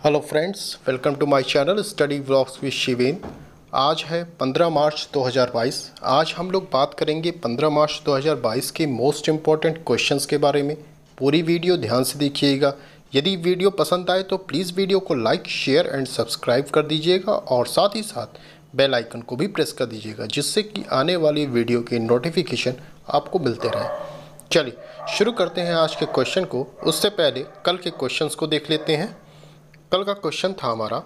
Hello friends, welcome to my channel study vlogs with Shiven. आज है 15 मार्च 2022। आज हम लोग बात करेंगे 15 मार्च 2022 के मोस्ट इम्पॉर्टेंट क्वेश्चंस के बारे में। पूरी वीडियो ध्यान से देखिएगा। यदि वीडियो पसंद आए तो प्लीज़ वीडियो को लाइक, शेयर एंड सब्सक्राइब कर दीजिएगा और साथ ही साथ बेल आइकन को भी प्रेस कर दीजिएगा, जिससे कि आने वाली वीडियो के नोटिफिकेशन आपको मिलते रहें। चलिए शुरू करते हैं आज के क्वेश्चन को। उससे पहले कल के क्वेश्चंस को देख लेते हैं। कल का क्वेश्चन था हमारा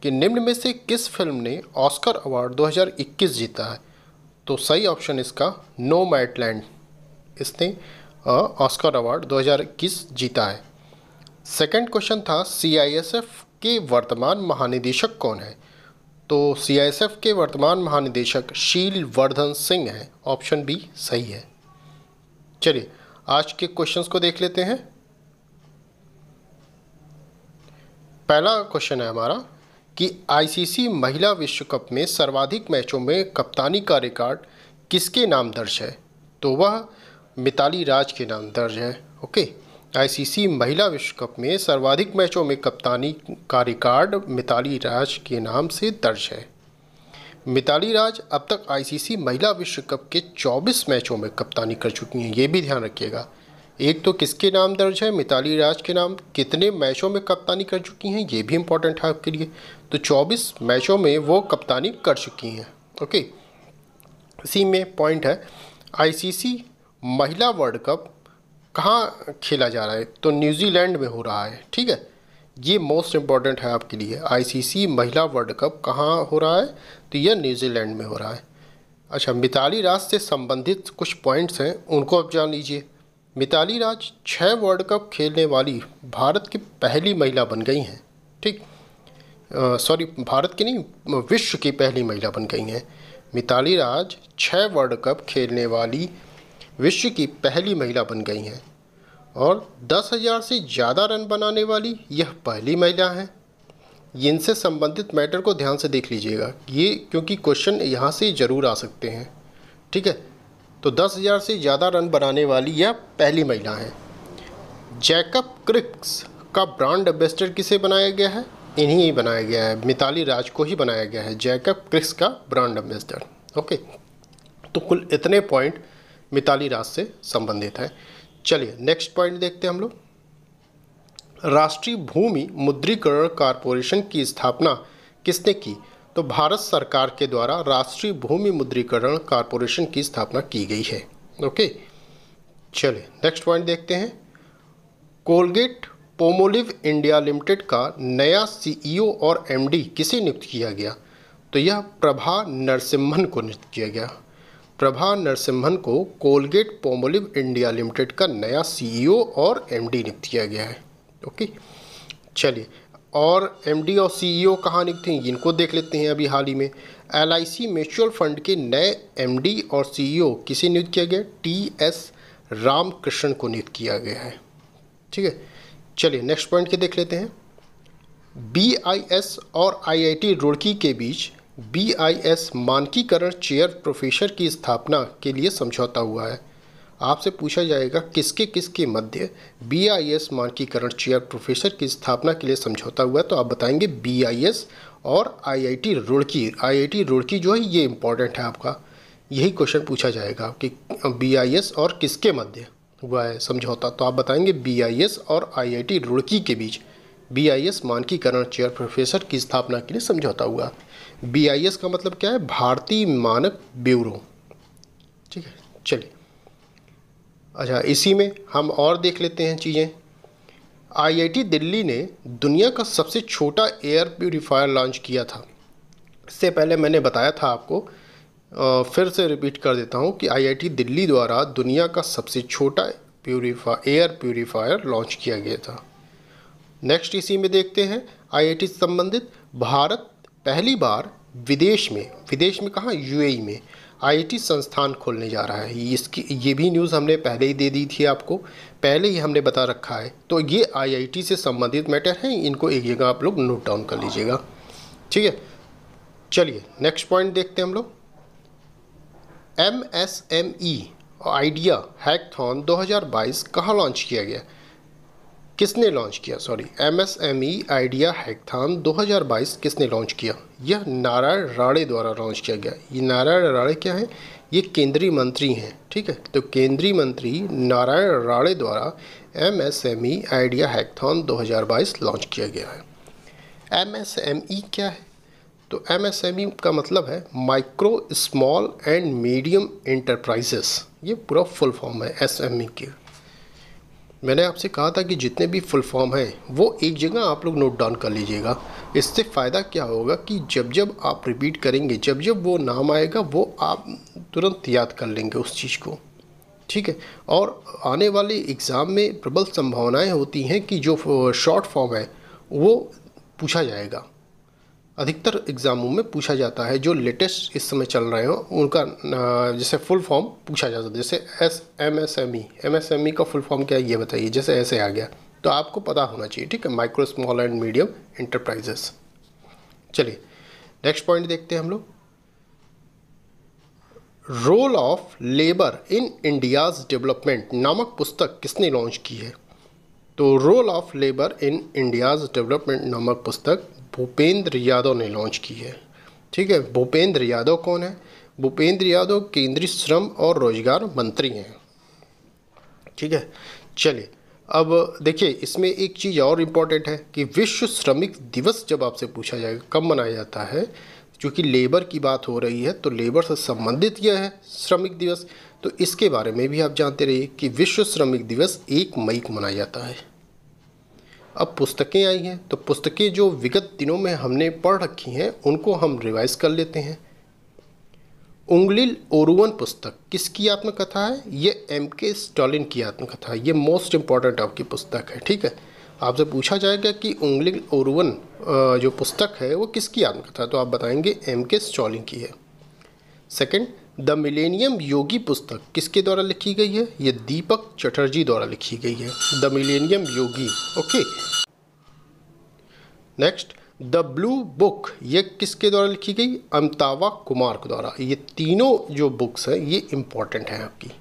कि निम्न में से किस फिल्म ने ऑस्कर अवार्ड 2021 जीता है। तो सही ऑप्शन इसका नोमैडलैंड, इसने ऑस्कर अवार्ड 2021 जीता है। सेकंड क्वेश्चन था सीआईएसएफ के वर्तमान महानिदेशक कौन है। तो सीआईएसएफ के वर्तमान महानिदेशक शील वर्धन सिंह हैं। ऑप्शन बी सही है। चलिए आज के क्वेश्चंस को देख लेते हैं। पहला क्वेश्चन है हमारा कि आईसीसी महिला विश्व कप में सर्वाधिक मैचों में कप्तानी का रिकॉर्ड किसके नाम दर्ज है। तो वह मिताली राज के नाम दर्ज है। ओके, आईसीसी महिला विश्व कप में सर्वाधिक मैचों में कप्तानी का रिकॉर्ड मिताली राज के नाम से दर्ज है। मिताली राज अब तक आईसीसी महिला विश्व कप के 24 मैचों में कप्तानी कर चुकी हैं। ये भी ध्यान रखिएगा। एक तो किसके नाम दर्ज है, मिताली राज के नाम, कितने मैचों में कप्तानी कर चुकी हैं ये भी इम्पोर्टेंट है आपके लिए। तो 24 मैचों में वो कप्तानी कर चुकी हैं। ओके, इसी में पॉइंट है आईसीसी महिला वर्ल्ड कप कहाँ खेला जा रहा है। तो न्यूजीलैंड में हो रहा है। ठीक है, ये मोस्ट इम्पॉर्टेंट है आपके लिए। आईसीसी महिला वर्ल्ड कप कहाँ हो रहा है, तो यह न्यूजीलैंड में हो रहा है। अच्छा, मिताली राज से संबंधित कुछ पॉइंट्स हैं, उनको आप जान लीजिए। मिताली राज 6 वर्ल्ड कप खेलने वाली भारत की पहली महिला बन गई हैं। ठीक, सॉरी, भारत की नहीं, विश्व की पहली महिला बन गई हैं। मिताली राज 6 वर्ल्ड कप खेलने वाली विश्व की पहली महिला बन गई हैं और 10,000 से ज़्यादा रन बनाने वाली यह पहली महिला हैं। इनसे संबंधित मैटर को ध्यान से देख लीजिएगा ये, क्योंकि क्वेश्चन यहाँ से ज़रूर आ सकते हैं। ठीक है, तो 10,000 से ज़्यादा रन बनाने वाली यह पहली महिला है। जैकब क्रिक्स का ब्रांड एम्बेसडर किसे बनाया गया है, इन्हीं ही बनाया गया है, मिताली राज को ही बनाया गया है जैकब क्रिक्स का ब्रांड एम्बेसडर। ओके, तो कुल इतने पॉइंट मिताली राज से संबंधित हैं। चलिए नेक्स्ट पॉइंट देखते हैं हम लोग। राष्ट्रीय भूमि मुद्रीकरण कॉरपोरेशन की स्थापना किसने की। तो भारत सरकार के द्वारा राष्ट्रीय भूमि मुद्रीकरण कॉरपोरेशन की स्थापना की गई है। ओके, चलिए नेक्स्ट पॉइंट देखते हैं। कोलगेट पोमोलिव इंडिया लिमिटेड का नया सीईओ और एमडी किसे नियुक्त किया गया। तो यह प्रभा नरसिम्हन को नियुक्त किया गया। प्रभा नरसिम्हन को कोलगेट पोमोलिव इंडिया लिमिटेड का नया सीईओ और एमडी नियुक्त किया गया है। ओके, चलिए, और एमडी और सीईओ कहाँ नियुक्त हैं इनको देख लेते हैं। अभी हाल ही में एलआईसी म्यूचुअल फंड के नए एमडी और सीईओ किसे नियुक्त किया गया, टीएस रामकृष्णन को नियुक्त किया गया है। ठीक है, चलिए नेक्स्ट पॉइंट के देख लेते हैं। बीआईएस और आईआईटी रुड़की के बीच बीआईएस मानकीकरण चेयर प्रोफेसर की स्थापना के लिए समझौता हुआ है। आपसे पूछा जाएगा किसके मध्य बीआईएस मानकीकरण चेयर प्रोफेसर की स्थापना के लिए समझौता हुआ है। तो आप बताएंगे बीआईएस और आईआईटी रुड़की। आईआईटी रुड़की जो है ये इंपॉर्टेंट है आपका, यही क्वेश्चन पूछा जाएगा कि बीआईएस और किसके मध्य हुआ है समझौता। तो आप बताएंगे बीआईएस और आईआईटी रुड़की के बीच बीआईएस मानकीकरण चेयर प्रोफेसर की स्थापना के लिए समझौता हुआ। बीआईएस का मतलब क्या है, भारतीय मानक ब्यूरो। ठीक है, चलिए, अच्छा इसी में हम और देख लेते हैं चीज़ें। आईआईटी दिल्ली ने दुनिया का सबसे छोटा एयर प्यूरीफायर लॉन्च किया था। इससे पहले मैंने बताया था आपको, फिर से रिपीट कर देता हूं कि आईआईटी दिल्ली द्वारा दुनिया का सबसे छोटा एयर प्यूरीफायर लॉन्च किया गया था। नेक्स्ट इसी में देखते हैं आईआईटी से संबंधित। भारत पहली बार विदेश में कहाँ, यूएई में आईआईटी संस्थान खोलने जा रहा है। इसकी ये भी न्यूज़ हमने पहले ही दे दी थी आपको, पहले ही हमने बता रखा है। तो ये आईआईटी से संबंधित मैटर हैं, इनको एक जगह आप लोग नोट डाउन कर लीजिएगा। ठीक है, चलिए नेक्स्ट पॉइंट देखते हैं हम लोग। एमएसएमई आइडिया हैकथॉन 2022 कहाँ लॉन्च किया गया। किसने लॉन्च किया, सॉरी, MSME आइडिया हैकाथॉन 2022 किसने लॉन्च किया? यह नारायण राणे द्वारा लॉन्च किया गया। ये नारायण राणे क्या है? ये केंद्रीय मंत्री हैं, ठीक है। तो केंद्रीय मंत्री नारायण राणे द्वारा MSME आइडिया हैकाथॉन 2022 लॉन्च किया गया है। MSME क्या है? तो MSME का मतलब है micro small and medium enterprises. ये पूरा फुल फॉर्म है SME के। मैंने आपसे कहा था कि जितने भी फुल फॉर्म हैं वो एक जगह आप लोग नोट डाउन कर लीजिएगा। इससे फ़ायदा क्या होगा कि जब जब आप रिपीट करेंगे, जब जब वो नाम आएगा वो आप तुरंत याद कर लेंगे उस चीज़ को, ठीक है। और आने वाले एग्ज़ाम में प्रबल संभावनाएं होती हैं कि जो शॉर्ट फॉर्म है वो पूछा जाएगा। अधिकतर एग्ज़ामों में पूछा जाता है, जो लेटेस्ट इस समय चल रहे हो उनका जैसे फुल फॉर्म पूछा जाता है। जैसे MSME का फुल फॉर्म क्या है ये बताइए, जैसे ऐसे आ गया तो आपको पता होना चाहिए, ठीक है। Micro small and medium enterprises. चलिए नेक्स्ट पॉइंट देखते हैं हम लोग। Role of labour in India's development नामक पुस्तक किसने लॉन्च की है? तो role of labour in India's development नामक पुस्तक भूपेंद्र यादव ने लॉन्च की है, ठीक है। भूपेंद्र यादव कौन है? भूपेंद्र यादव केंद्रीय श्रम और रोजगार मंत्री हैं, ठीक है। चलिए अब देखिए, इसमें एक चीज़ और इम्पॉर्टेंट है कि विश्व श्रमिक दिवस जब आपसे पूछा जाएगा कब मनाया जाता है, क्योंकि लेबर की बात हो रही है तो लेबर से संबंधित यह है श्रमिक दिवस। तो इसके बारे में भी आप जानते रहिए कि विश्व श्रमिक दिवस 1 मई को मनाया जाता है। अब पुस्तकें आई हैं तो पुस्तकें जो विगत दिनों में हमने पढ़ रखी हैं उनको हम रिवाइज कर लेते हैं। उंगलिल ओरुवन पुस्तक किसकी आत्मकथा है? ये MK स्टालिन की आत्मकथा है। ये मोस्ट इम्पॉर्टेंट आपकी पुस्तक है, ठीक है। आपसे पूछा जाएगा कि उंगलिल ओरुवन जो पुस्तक है वो किसकी आत्मकथा है, तो आप बताएंगे MK स्टालिन की है। सेकंड, द मिलेनियम योगी पुस्तक किसके द्वारा लिखी गई है? ये दीपक चटर्जी द्वारा लिखी गई है, the millennium Yogi, okay. Next, the blue book ये किसके द्वारा लिखी गई? अमितावा कुमार के द्वारा। ये तीनों जो बुक्स हैं ये इम्पॉर्टेंट हैं आपकी।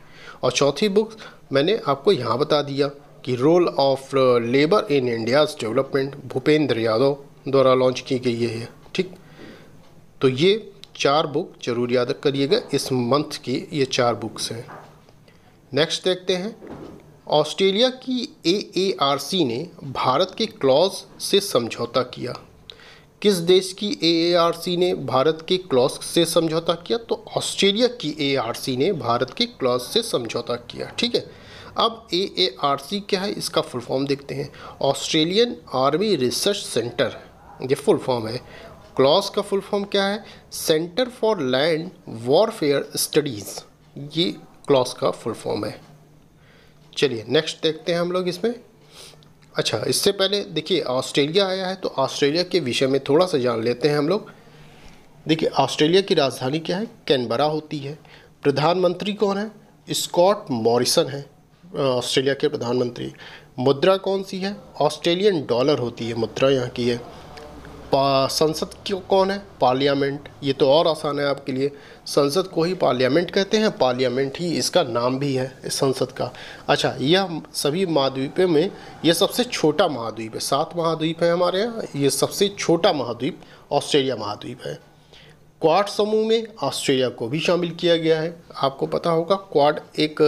और चौथी बुक मैंने आपको यहाँ बता दिया कि role of labour in India's development Bhupendra Yadav द्वारा लॉन्च की गई है, ठीक। तो ये 4 बुक जरूर याद करिएगा, इस मंथ की ये 4 बुक्स हैं। नेक्स्ट देखते हैं, ऑस्ट्रेलिया की AARC ने भारत के क्लॉज से समझौता किया। किस देश की AARC ने भारत के क्लॉज से समझौता किया? तो ऑस्ट्रेलिया की AARC ने भारत के क्लॉज से समझौता किया, ठीक है। अब AARC क्या है इसका फुल फॉर्म देखते हैं। ऑस्ट्रेलियन आर्मी रिसर्च सेंटर, ये फुल फॉर्म है। क्लॉज का फुल फॉर्म क्या है? Centre for land warfare studies, ये क्लॉज का फुल फॉर्म है। चलिए नेक्स्ट देखते हैं हम लोग इसमें। अच्छा, इससे पहले देखिए ऑस्ट्रेलिया आया है तो ऑस्ट्रेलिया के विषय में थोड़ा सा जान लेते हैं हम लोग। देखिए ऑस्ट्रेलिया की राजधानी क्या है? कैनबरा होती है। प्रधानमंत्री कौन है? स्कॉट मॉरिसन है ऑस्ट्रेलिया के प्रधानमंत्री। मुद्रा कौन सी है? ऑस्ट्रेलियन डॉलर होती है मुद्रा यहाँ की है। संसद क्यों कौन है? पार्लियामेंट। ये तो और आसान है आपके लिए, संसद को ही पार्लियामेंट कहते हैं, पार्लियामेंट ही इसका नाम भी है इस संसद का। अच्छा, यह सभी महाद्वीपों में यह सबसे छोटा महाद्वीप है। 7 महाद्वीप है हमारे यहाँ, ये सबसे छोटा महाद्वीप ऑस्ट्रेलिया महाद्वीप है। क्वाड समूह में ऑस्ट्रेलिया को भी शामिल किया गया है। आपको पता होगा क्वाड एक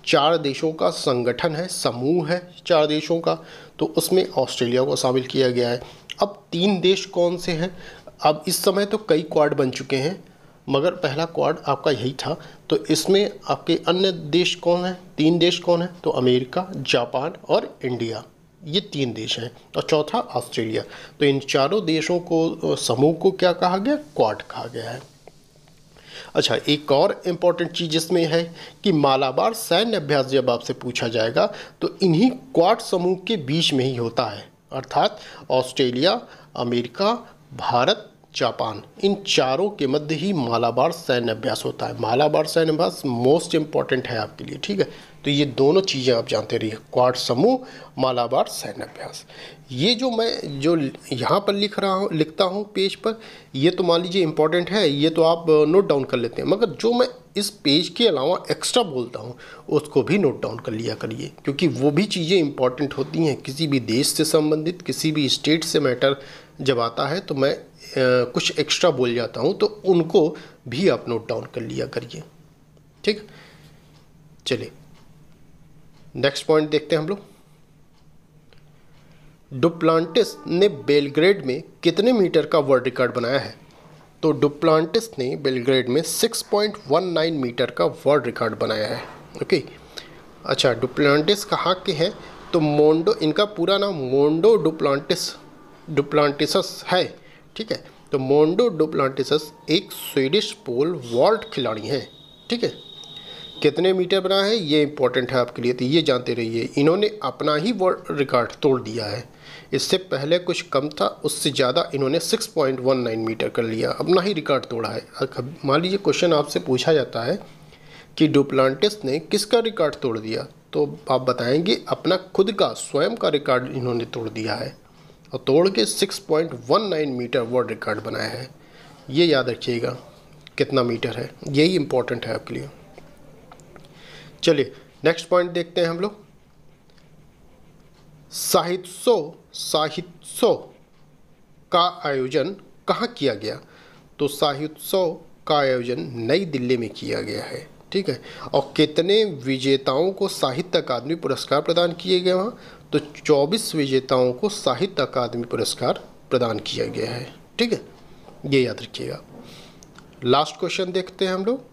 4 देशों का संगठन है, समूह है 4 देशों का, तो उसमें ऑस्ट्रेलिया को शामिल किया गया है। अब 3 देश कौन से हैं? अब इस समय तो कई क्वाड बन चुके हैं, मगर पहला क्वाड आपका यही था। तो इसमें आपके अन्य देश कौन हैं? 3 देश कौन हैं? तो अमेरिका, जापान और इंडिया, ये 3 देश हैं, और चौथा ऑस्ट्रेलिया। तो इन 4 देशों को समूह को क्या कहा गया? क्वाड कहा गया है। अच्छा, एक और इम्पॉर्टेंट चीज़ इसमें है कि मालाबार सैन्य अभ्यास जब आपसे पूछा जाएगा तो इन्हीं क्वाड समूह के बीच में ही होता है, अर्थात ऑस्ट्रेलिया, अमेरिका, भारत, जापान, इन 4 के मध्य ही मालाबार सैन्य अभ्यास होता है। मालाबार सैन्य अभ्यास मोस्ट इम्पॉर्टेंट है आपके लिए, ठीक है। तो ये दोनों चीज़ें आप जानते रहिए, क्वाड समूह, मालाबार सैन्य अभ्यास। ये जो मैं जो यहाँ पर लिखता हूँ पेज पर, ये तो मान लीजिए इम्पॉर्टेंट है, ये तो आप नोट डाउन कर लेते हैं, मगर जो मैं इस पेज के अलावा एक्स्ट्रा बोलता हूँ उसको भी नोट डाउन कर लिया करिए, क्योंकि वो भी चीज़ें इंपॉर्टेंट होती हैं। किसी भी देश से संबंधित, किसी भी स्टेट से मैटर जब आता है तो मैं कुछ एक्स्ट्रा बोल जाता हूँ, तो उनको भी आप नोट डाउन कर लिया करिए। ठीक, चलिए नेक्स्ट पॉइंट देखते हैं हम लोग। डुप्लांटिस ने बेलग्रेड में कितने मीटर का वर्ल्ड रिकॉर्ड बनाया है? तो डुप्लांटिस ने बेलग्रेड में 6.19 मीटर का वर्ल्ड रिकॉर्ड बनाया है। ओके, अच्छा, डुप्लांटिस कहाँ के हैं? तो मोंडो, इनका पूरा नाम मोंडो डुप्लांटिसस है। ठीक है, तो मोंडो डुप्लांटिसस एक स्वीडिश पोल वॉल्ट खिलाड़ी हैं। ठीक है, कितने मीटर बना है ये इंपॉर्टेंट है आपके लिए, तो ये जानते रहिए। इन्होंने अपना ही वर्ल्ड रिकॉर्ड तोड़ दिया है। इससे पहले कुछ कम था, उससे ज़्यादा इन्होंने 6.19 मीटर कर लिया, अपना ही रिकॉर्ड तोड़ा है। मान लीजिए क्वेश्चन आपसे पूछा जाता है कि डुप्लांटिस ने किसका रिकॉर्ड तोड़ दिया, तो आप बताएंगे अपना खुद का, स्वयं का रिकॉर्ड इन्होंने तोड़ दिया है और तोड़ के 6.19 मीटर वर्ल्ड रिकॉर्ड बनाया है। ये याद रखिएगा कितना मीटर है, यही इंपॉर्टेंट है आपके लिए। चलिए नेक्स्ट पॉइंट देखते हैं हम लोग। साहित्योत्सव का आयोजन कहाँ किया गया? तो साहित्योत्सव का आयोजन नई दिल्ली में किया गया है। ठीक है, और कितने विजेताओं को साहित्य अकादमी पुरस्कार प्रदान किए गए वहाँ? तो 24 विजेताओं को साहित्य अकादमी पुरस्कार प्रदान किया गया है। ठीक है, ये याद रखिएगा। लास्ट क्वेश्चन देखते हैं हम लोग।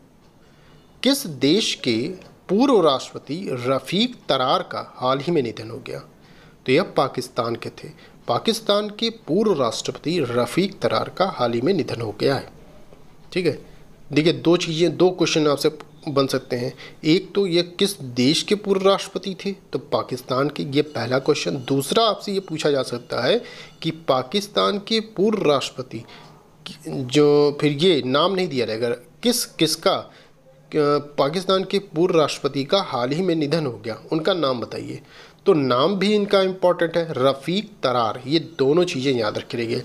किस देश के पूर्व राष्ट्रपति रफ़ीक तरार का हाल ही में निधन हो गया? तो यह पाकिस्तान के थे। पाकिस्तान के पूर्व राष्ट्रपति रफ़ीक तरार का हाल ही में निधन हो गया है। ठीक है, देखिए दो क्वेश्चन आपसे बन सकते हैं। एक तो ये किस देश के पूर्व राष्ट्रपति थे, तो पाकिस्तान के, ये पहला क्वेश्चन। दूसरा आपसे ये पूछा जा सकता है कि पाकिस्तान के पूर्व राष्ट्रपति जो, फिर ये नाम नहीं दिया रहेगा, किसका पाकिस्तान के पूर्व राष्ट्रपति का हाल ही में निधन हो गया, उनका नाम बताइए। तो नाम भी इनका इम्पॉर्टेंट है, रफ़ीक तरार। ये दोनों चीज़ें याद रखिएगा,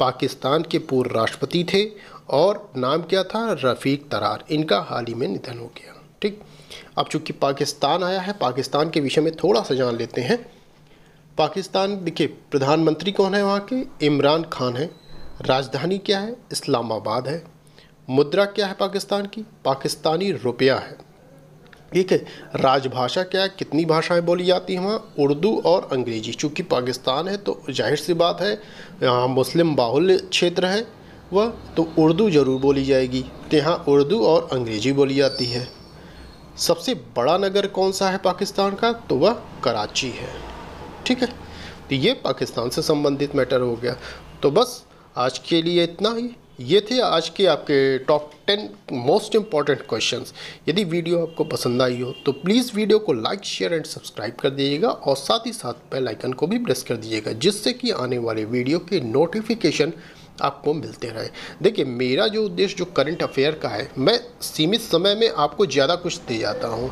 पाकिस्तान के पूर्व राष्ट्रपति थे और नाम क्या था? रफ़ीक तरार। इनका हाल ही में निधन हो गया। ठीक, अब चूँकि पाकिस्तान आया है, पाकिस्तान के विषय में थोड़ा सा जान लेते हैं। पाकिस्तान, देखिए प्रधानमंत्री कौन है वहाँ के? इमरान खान है। राजधानी क्या है? इस्लामाबाद है। मुद्रा क्या है पाकिस्तान की? पाकिस्तानी रुपया है। ठीक है, राजभाषा क्या है? कितनी भाषाएं बोली जाती हैं वहाँ? उर्दू और अंग्रेजी। चूँकि पाकिस्तान है तो जाहिर सी बात है यहाँ मुस्लिम बाहुल्य क्षेत्र है वह, तो उर्दू ज़रूर बोली जाएगी। तो यहाँ उर्दू और अंग्रेजी बोली जाती है। सबसे बड़ा नगर कौन सा है पाकिस्तान का? तो वह कराची है। ठीक है, तो ये पाकिस्तान से संबंधित मैटर हो गया। तो बस आज के लिए इतना ही। ये थे आज के आपके टॉप 10 मोस्ट इम्पॉर्टेंट क्वेश्चंस। यदि वीडियो आपको पसंद आई हो तो प्लीज़ वीडियो को लाइक, शेयर एंड सब्सक्राइब कर दीजिएगा और साथ ही साथ बेल आइकन को भी प्रेस कर दीजिएगा, जिससे कि आने वाले वीडियो के नोटिफिकेशन आपको मिलते रहे। देखिए मेरा जो उद्देश्य जो करंट अफेयर का है, मैं सीमित समय में आपको ज़्यादा कुछ दे जाता हूँ।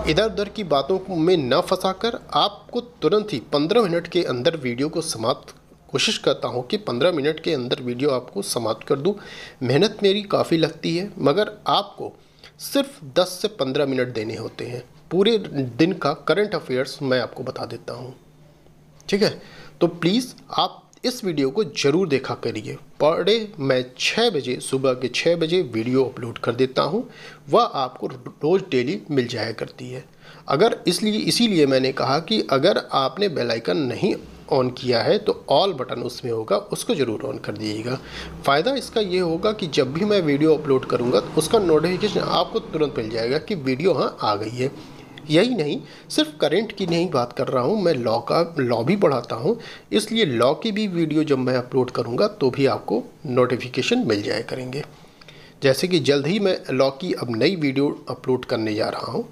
इधर उधर की बातों में न फंसाकर आपको तुरंत ही 15 मिनट के अंदर वीडियो को समाप्त, कोशिश करता हूँ कि 15 मिनट के अंदर वीडियो आपको समाप्त कर दूँ। मेहनत मेरी काफ़ी लगती है, मगर आपको सिर्फ 10 से 15 मिनट देने होते हैं। पूरे दिन का करंट अफेयर्स मैं आपको बता देता हूँ। ठीक है, तो प्लीज़ आप इस वीडियो को ज़रूर देखा करिए। पर डे मैं 6 बजे, सुबह के 6 बजे वीडियो अपलोड कर देता हूँ, वह आपको रोज़ डेली मिल जाया करती है। अगर इसीलिए मैंने कहा कि अगर आपने बेल आइकन नहीं ऑन किया है तो ऑल बटन उसमें होगा, उसको ज़रूर ऑन कर दीजिएगा। फ़ायदा इसका ये होगा कि जब भी मैं वीडियो अपलोड करूँगा तो उसका नोटिफिकेशन आपको तुरंत मिल जाएगा कि वीडियो हाँ आ गई है। यही नहीं, सिर्फ करंट की नहीं बात कर रहा हूँ, मैं लॉ भी पढ़ाता हूँ, इसलिए लॉ की भी वीडियो जब मैं अपलोड करूँगा तो भी आपको नोटिफिकेशन मिल जाया करेंगे। जैसे कि जल्द ही मैं लॉ की अब नई वीडियो अपलोड करने जा रहा हूँ,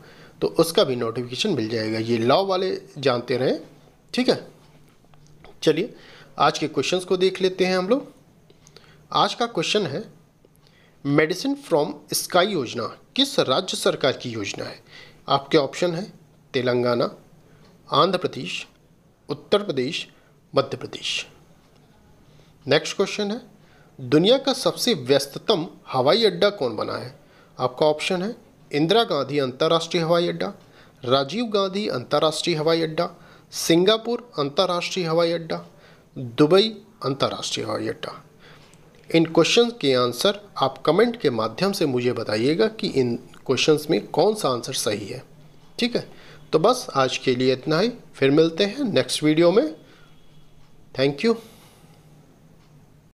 तो उसका भी नोटिफिकेशन मिल जाएगा। ये लॉ वाले जानते रहें। ठीक है, चलिए आज के क्वेश्चंस को देख लेते हैं हम लोग। आज का क्वेश्चन है, मेडिसिन फ्रॉम स्काई योजना किस राज्य सरकार की योजना है? आपके ऑप्शन है तेलंगाना, आंध्र प्रदेश, उत्तर प्रदेश, मध्य प्रदेश। नेक्स्ट क्वेश्चन है, दुनिया का सबसे व्यस्ततम हवाई अड्डा कौन बना है? आपका ऑप्शन है इंदिरा गांधी अंतर्राष्ट्रीय हवाई अड्डा, राजीव गांधी अंतर्राष्ट्रीय हवाई अड्डा, सिंगापुर अंतर्राष्ट्रीय हवाई अड्डा, दुबई अंतर्राष्ट्रीय हवाई अड्डा। इन क्वेश्चन के आंसर आप कमेंट के माध्यम से मुझे बताइएगा कि इन क्वेश्चंस में कौन सा आंसर सही है। ठीक है, तो बस आज के लिए इतना ही, फिर मिलते हैं नेक्स्ट वीडियो में। Thank you.